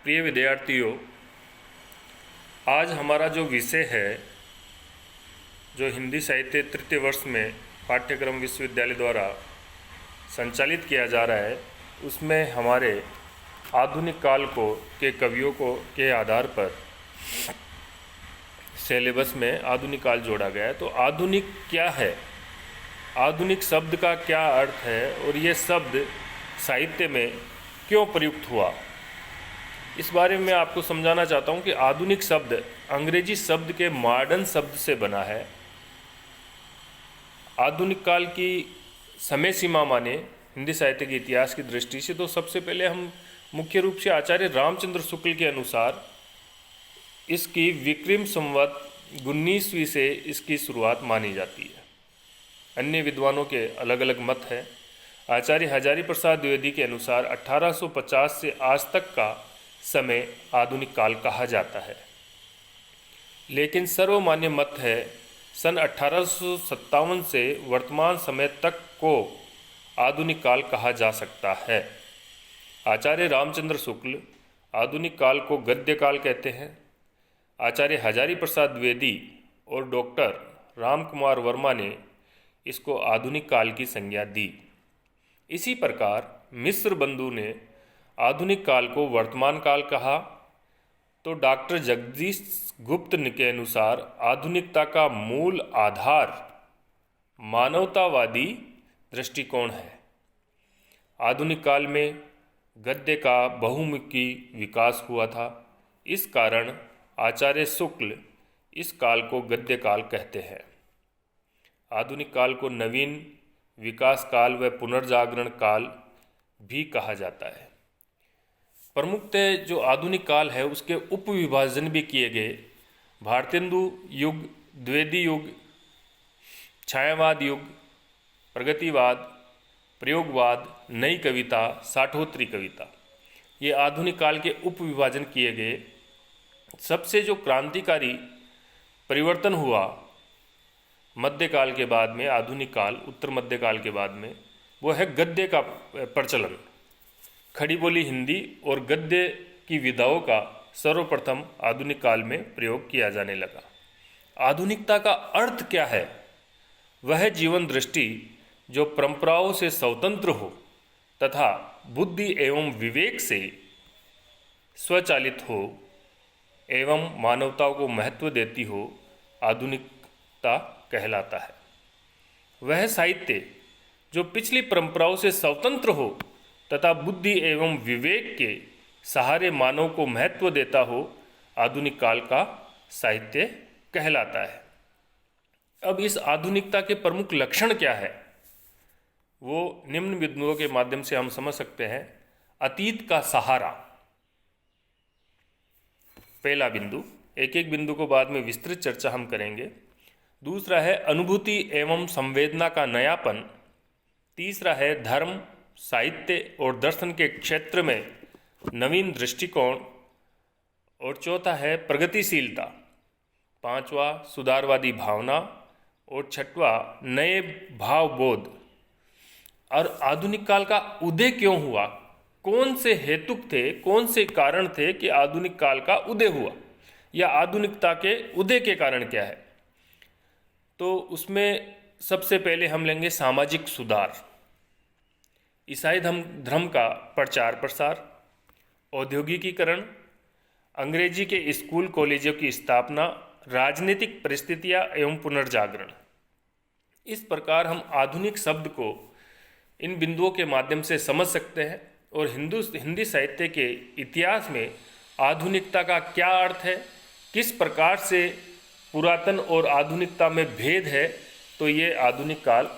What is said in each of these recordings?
प्रिय विद्यार्थियों, आज हमारा जो विषय है, जो हिंदी साहित्य तृतीय वर्ष में पाठ्यक्रम विश्वविद्यालय द्वारा संचालित किया जा रहा है, उसमें हमारे आधुनिक काल के कवियों के आधार पर सिलेबस में आधुनिक काल जोड़ा गया है। तो आधुनिक क्या है, आधुनिक शब्द का क्या अर्थ है और ये शब्द साहित्य में क्यों प्रयुक्त हुआ, इस बारे में आपको समझाना चाहता हूँ कि आधुनिक शब्द अंग्रेजी शब्द के मॉडर्न शब्द से बना है। आधुनिक काल की समय सीमा माने हिंदी साहित्य के इतिहास की दृष्टि से तो सबसे पहले हम मुख्य रूप से आचार्य रामचंद्र शुक्ल के अनुसार इसकी विक्रम संवत 19वीं से इसकी शुरुआत मानी जाती है। अन्य विद्वानों के अलग अलग मत हैं। आचार्य हजारी प्रसाद द्विवेदी के अनुसार 1850 से आज तक का समय आधुनिक काल कहा जाता है, लेकिन सर्वमान्य मत है सन 1857 से वर्तमान समय तक को आधुनिक काल कहा जा सकता है। आचार्य रामचंद्र शुक्ल आधुनिक काल को गद्य काल कहते हैं। आचार्य हजारी प्रसाद द्विवेदी और डॉक्टर राम कुमार वर्मा ने इसको आधुनिक काल की संज्ञा दी। इसी प्रकार मिश्र बंधु ने आधुनिक काल को वर्तमान काल कहा। तो डॉक्टर जगदीश गुप्त के अनुसार आधुनिकता का मूल आधार मानवतावादी दृष्टिकोण है। आधुनिक काल में गद्य का बहुमुखी विकास हुआ था। इस कारण आचार्य शुक्ल इस काल को गद्य काल कहते हैं। आधुनिक काल को नवीन विकास काल व पुनर्जागरण काल भी कहा जाता है। प्रमुखतः जो आधुनिक काल है उसके उपविभाजन भी किए गए। भारतेंदु युग, द्विवेदी युग, छायावाद युग, प्रगतिवाद, प्रयोगवाद, नई कविता, साठोत्तरी कविता, ये आधुनिक काल के उपविभाजन किए गए। सबसे जो क्रांतिकारी परिवर्तन हुआ मध्यकाल के बाद में, आधुनिक काल उत्तर मध्यकाल के बाद में, वो है गद्य का प्रचलन। खड़ी बोली हिंदी और गद्य की विधाओं का सर्वप्रथम आधुनिक काल में प्रयोग किया जाने लगा। आधुनिकता का अर्थ क्या है? वह जीवन दृष्टि जो परंपराओं से स्वतंत्र हो तथा बुद्धि एवं विवेक से स्वचालित हो एवं मानवता को महत्व देती हो, आधुनिकता कहलाता है। वह साहित्य जो पिछली परंपराओं से स्वतंत्र हो तथा बुद्धि एवं विवेक के सहारे मानव को महत्व देता हो, आधुनिक काल का साहित्य कहलाता है। अब इस आधुनिकता के प्रमुख लक्षण क्या है, वो निम्न बिंदुओं के माध्यम से हम समझ सकते हैं। अतीत का सहारा, पहला बिंदु। एक एक बिंदु को बाद में विस्तृत चर्चा हम करेंगे। दूसरा है अनुभूति एवं संवेदना का नयापन। तीसरा है धर्म, साहित्य और दर्शन के क्षेत्र में नवीन दृष्टिकोण। और चौथा है प्रगतिशीलता। पांचवा सुधारवादी भावना। और छठवा नए भावबोध। और आधुनिक काल का उदय क्यों हुआ, कौन से हेतुक थे, कौन से कारण थे कि आधुनिक काल का उदय हुआ, या आधुनिकता के उदय के कारण क्या है। तो उसमें सबसे पहले हम लेंगे सामाजिक सुधार, ईसाई धर्म का प्रचार प्रसार, औद्योगिकीकरण, अंग्रेजी के स्कूल कॉलेजों की स्थापना, राजनीतिक परिस्थितियां एवं पुनर्जागरण। इस प्रकार हम आधुनिक शब्द को इन बिंदुओं के माध्यम से समझ सकते हैं। और हिंदी साहित्य के इतिहास में आधुनिकता का क्या अर्थ है, किस प्रकार से पुरातन और आधुनिकता में भेद है, तो ये आधुनिक काल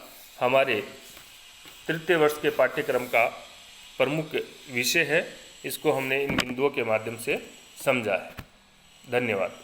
हमारे तृतीय वर्ष के पाठ्यक्रम का प्रमुख विषय है। इसको हमने इन बिंदुओं के माध्यम से समझा है। धन्यवाद।